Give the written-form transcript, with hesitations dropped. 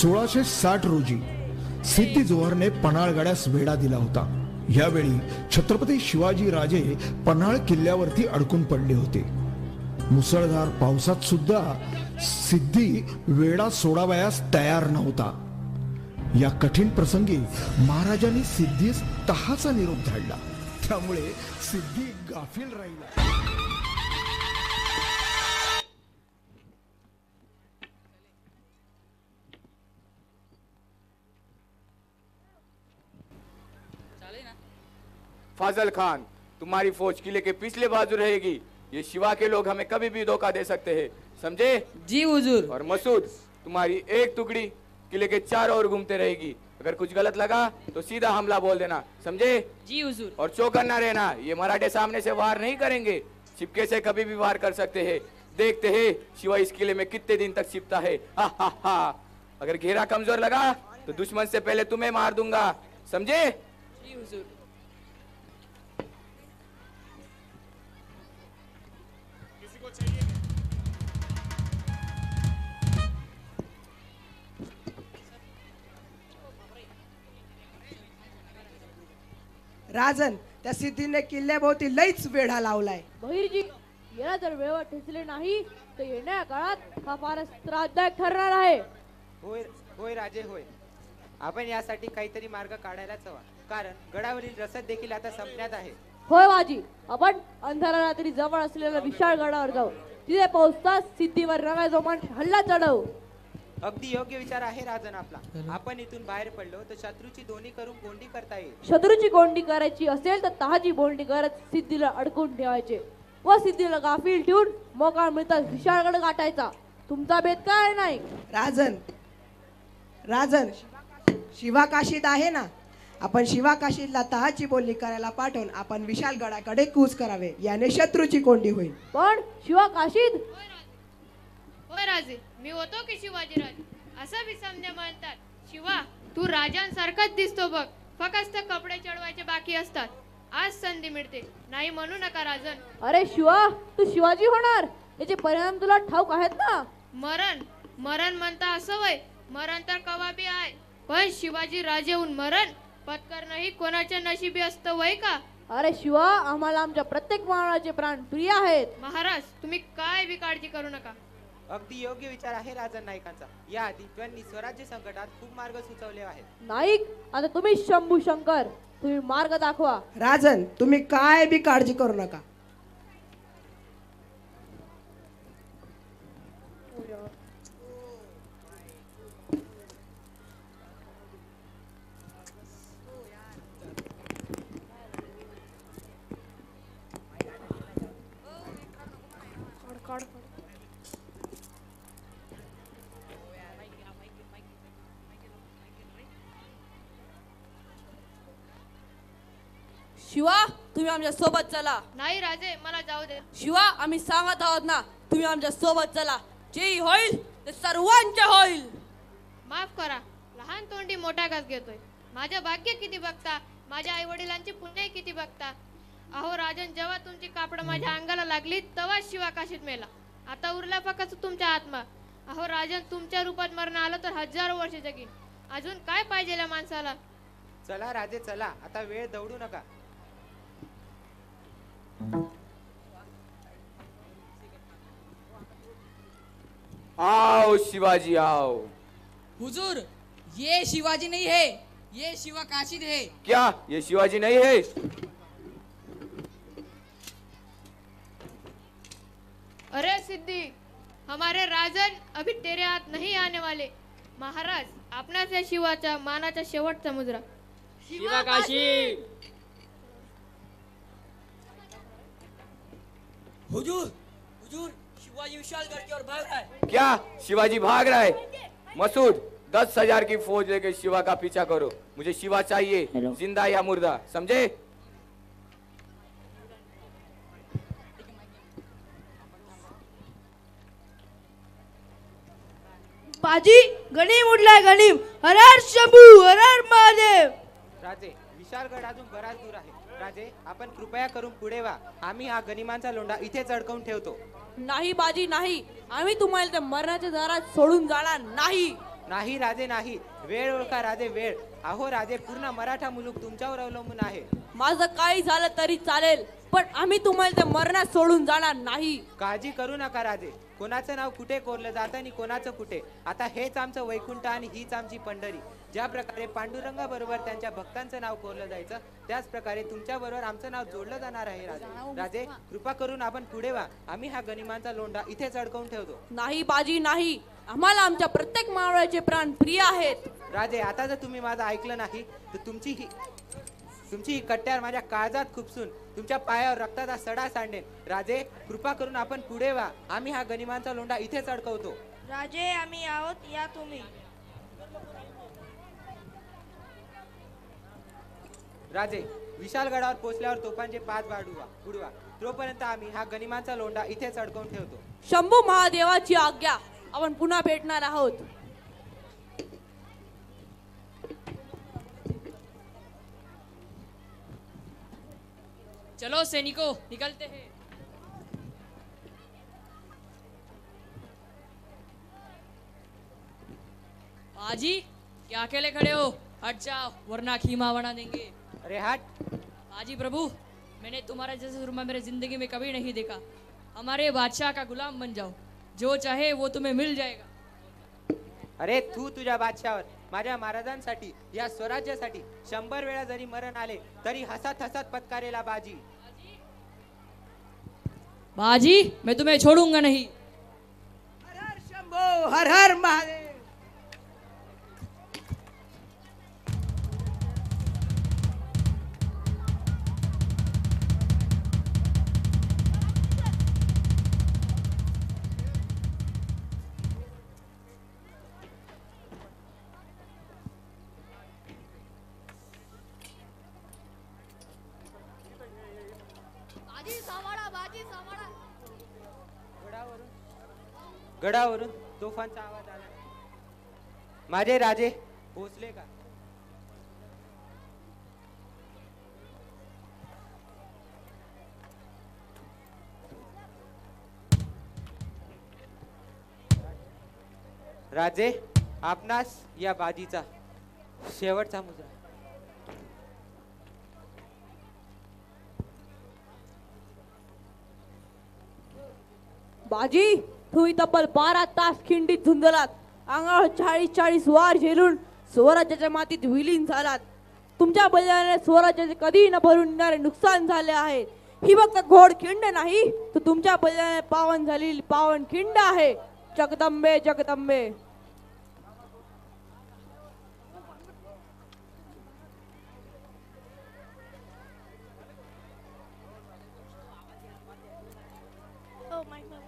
1660 रोजी सिद्धी जोहरने पन्हाळगडास वेढा दिला होता. यावेळी छत्रपती शिवाजी राजे पन्हाळ किल्ल्यावरती अडकून पडले होते. मुसळधार पावसात सुद्धा सिद्धी वेढा सोडावयास तयार नव्हता. या कठीण प्रसंगी महाराजांनी सिद्धीस तहाचा निरोप धाडला. त्यामुळे सिद्धी गाफील राहिला. फाजल खान, तुम्हारी फौज किले के पिछले बाजू रहेगी. ये शिवा के लोग हमें कभी भी धोखा दे सकते हैं, समझे? जी हुजूर. और मसूद, तुम्हारी एक टुकड़ी किले के चारों ओर घूमते रहेगी. अगर कुछ गलत लगा तो सीधा हमला बोल देना, समझे? जी हुजूर. और चौकन्ना ना रहना. ये मराठे सामने से वार नहीं करेंगे, छिपके से कभी भी वार कर सकते हैं. देखते हैं शिवा इस किले में कितने दिन तक छिपता है. हा हा हा. अगर घेरा कमजोर लगा तो दुश्मन से पहले तुम्हें मार दूंगा, समझे? जी हुजूर. राजन, त्या सिद्धीने किल्ल्याभोवती लईच वेढा लावलाय. बहिरजी, याला जर वेळेवर ठेचले नाही तर येणाऱ्या काळात हा फारच त्रासदायक ठरणार आहे. होय होय राजे होय. आपण यासाठी काहीतरी मार्ग काढायलाच हवा, कारण गडावरील रसद देखील आता संपण्यात आहे. होय बाजी, आपण अंधारा रात्री जवळ असलेल्या विशाळ गडावर जाऊ. तिथे पोहोचताच सिद्धीवर रणजोमान हल्ला चढवू. अगदी योग्य विचार आहे राजन आपला. आपण इथून बाहेर पडलो तर शत्रूची दोन्ही करून गोंडी करता येईल. शत्रूची कोंडी करायची असेल तर तहाची बोंडी करत सिद्धीला अडकून ठेवायचे व सिद्धीला गाफील ठेवून मोकाळ मिळतात विशाळगड गाठायचा. तुमचा भेद काय नाही? राजन राजन शिवा काशीद आहे ना. आपण शिवा काशीदला तहाची बोलणी करायला पाठवून आपण विशाल गडाकडे कूच करावे. याने शत्रूची कोंडी होईल. पण शिवा काशीद, होय राजे, मी होतो की शिवाजीराज. असं बी समजे म्हणतात. शिवा, तू राजांसारखाच दिसतो बघ, फक्त कपडे चढवायचे बाकी असतात. आज संधी मिळते, नाही म्हणू नका राजन. अरे शिवा, तू शिवाजी होणार याचे परिणाम तुला ठाऊक आहेत ना? मरण मरण म्हणता असं वय? मरण तर कवा बी आहे, पण शिवाजी राजे होऊन मरण पत्करणंही कोणाच्या नशिबी असतं वय का? अरे शिवा, आम्हाला आमच्या प्रत्येक मानवाचे प्राण प्रिय आहेत. महाराज, तुम्ही काय बी काळजी करू नका. अगदी योग्य विचार आहे राजन नाईकांचा. याआधी त्यांनी स्वराज्य संकटात खूप मार्ग सुचवले आहेत. नाईक, आता तुम्ही शंभू शंकर, तुम्ही मार्ग दाखवा. राजन, तुम्ही काय बी काळजी करू नका. शिवा, तुम्ही आमच्या सोबत चला. नाही राजे, मला जाऊ दे. शिवा, आम्ही सांगत आहोत ना, तुम्ही आमच्या सोबत चला. जे होईल ते सर्वांचे होईल. माफ करा, लहान तोंडी मोठा घास घेतोय. माझं भाग्य किती बघता, माझ्या आई वडिलांची पुण्य किती बघता. अहो राजन, जेव्हा तुमची कापड माझ्या अंगाला लागली तेव्हा शिवा काशीत मेला. आता उरला फक्त तुमचा आत्मा. अहो राजन, तुमच्या रूपात मरण आलं तर हजारो वर्ष जगीन. अजून काय पाहिजे या माणसाला? चला राजे चला, आता वेळ दौडू नका. आओ शिवाजी आओ. हुजूर, ये शिवाजी नहीं है, ये शिवा काशीद है. क्या ये शिवाजी नहीं है? अरे सिद्धि, हमारे राजन अभी तेरे हाथ नहीं आने वाले. महाराज, आपणाच या शिवाच्या मानाचा शेवटचा मुजरा. शिवा काशी. हुजूर, हुजूर, शिवाजी विशालगढ़ की ओर भाग रहा है. क्या शिवाजी भाग रहा है? मसूद, 10,000 की फौज लेकर शिवा का पीछा करो. मुझे शिवा चाहिए, जिंदा या मुर्दा, समझे? बाजी, गणिम उडलाय गणिम. हर हर शंभू, हर हर महादेव. राजे, विशालगड अजून बराच दूर आहे. राजे, आपण कृपया करून पुढे व्हा. आम्ही हा गनिमांचा लोंढा इथेच अडकवून ठेवतो. नाही बाजी नाही, आम्ही तुम्हाला त्या मरणाच्या दारात सोडून जाणार नाही. नाही राजे नाही, वेळ ओळखा राजे वेळ. अहो राजे, पूर्ण मराठा मुलूक तुमच्यावर अवलंबून आहे. माझं काही झालं तरी चालेल, पण आम्ही तुम्हाला ते मरणात सोडून जाणार नाही. काळजी करू नका राजे. कोणाचं नाव कुठे कोरलं जातं आणि कोणाचं कुठे. आता हेच आमचं वैकुंठ आणि हीच आमची पंढरी. ज्या प्रकारे पांडुरंगाबरोबर त्यांच्या भक्तांचं नाव कोरलं जायचं, त्याच प्रकारे तुमच्या बरोबर आमचं नाव जोडलं जाणार आहे राजे. राजे, कृपा करून आपण पुढे व्हा. आम्ही हा गनिमांचा लोंढा इथेच अडकवून ठेवतो. नाही बाजी नाही, आम्हाला आमच्या प्रत्येक मावळ्याचे प्राण प्रिय आहेत. राजे, आता जर तुम्ही माझं ऐकलं नाही तर तुमची ही कट्यार माझ्या काळजात खुपसून तुमच्या पायावर रक्ताचा सडा सांडेन. राजे, कृपा करून आपण पुढे व्हा. आम्ही हा गनिमांचा लोंढा इथेच अडकवतो. राजे, आम्ही आहोत, या तुम्ही. राजे, विशालगडावर पोहोचल्यावर तोफांचे 5 बाण उडवा. तोपर्यंत आम्ही हा गनिमांचा लोंढा इथेच अडकवून ठेवतो. शंभू महादेवाची आज्ञा, आपण पुन्हा भेटणार आहोत. चलो सैनिकों, निकलते हैं. बाजी, क्या अकेले खड़े हो? हट जाओ, वरना खीमा बना देंगे. अरे हट. बाजी प्रभु, मैंने तुम्हारा जैसा सुरमा मेरे जिंदगी में कभी नहीं देखा. हमारे बादशाह का गुलाम बन जाओ, जो चाहे वो तुम्हें मिल जाएगा. अरे तू तुझ्या बादशावर, माझ्या महाराजांसाठी, या स्वराज्यासाठी 100 वेळा जरी मरण आले तरी हसत हसत पत्कारेला बाजी. बाजी, मैं तुम्हें छोड़ूंगा नहीं. हर हर शंभो, हर हर महादेव. गडावरून तोफांचा आवाज आला. माझे राजे पोचले का? राजे, आपणास या बाजीचा शेवटचा मुद्रा. बाजी, तुम्ही तब्बल 12 तास खिंडीत झुंजलात. अंगावर 40 वार झेलून स्वराज्याच्या मातीत विलीन झालात. तुमच्या बलिदानाने स्वराज्याचे कधी न भरून येणारे नुकसान झाले आहे. ही फक्त घोड खिंड नाही, तर तुमच्या बलिदानाने पावन झालेली पावन खिंड आहे. Jagdambe Jagdambe. Oh my God.